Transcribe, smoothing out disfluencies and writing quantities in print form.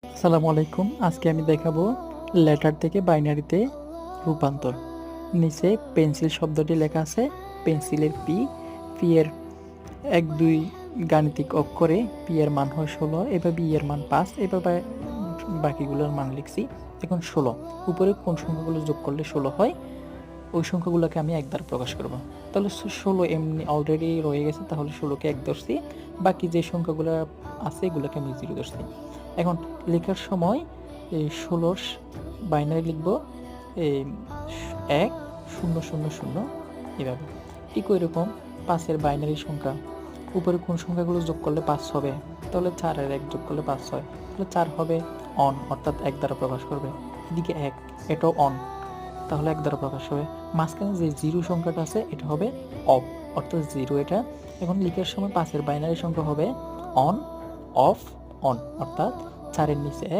আসসালামু আলাইকুম। আজকে আমি দেখাবো লেটার থেকে বাইনারিতে রূপান্তর। নিচে পেন্সিল শব্দটি লেখা আছে, পেন্সিলের পি, পি এর ১-২ গাণিতিক অক্ষরে পি এর মান হয় ১৬, এভাবে ই এর মান ৫, এভাবে বাকিগুলোর মান লিখছি। এখন ১৬ উপরে কোন সংখ্যাগুলো যোগ করলে ১৬ হয় ওই সংখ্যাগুলোকে আমি ১ দ্বারা প্রকাশ করব। তাহলে ১৬ এমনি অলরেডি রয়ে গেছে, তাহলে ১৬কে ১ ধরছি। বাকি যে সংখ্যাগুলো আছে এগুলোকে আমি 0 ধরছি। এখন লেখার সময় এই ১৬র বাইনারি লিখব এই ১ ০ ০ ০ এভাবে। ঠিক ওইরকম ৫-এর বাইনারি সংখ্যা উপরে কোন সংখ্যাগুলো যোগ করলে ৫ হবে, তাহলে ৪ আর ১ যোগ করলে ৫ হয়, তাহলে ৪ হবে অন, অর্থাৎ ১ দ্বারা প্রকাশ করবে। এদিকে ১, এটাও অন, তাহলে ১ দ্বারা প্রকাশ হবে। মাঝখানে যে 0 সংখ্যাটা আছে এটা হবে অফ, অর্থাৎ 0 এটা। এখন লিখার সময় ৫-এর বাইনারি সংখ্যা হবে অন, অফ, অন, অর্থাৎ ৪ এর নিচে ১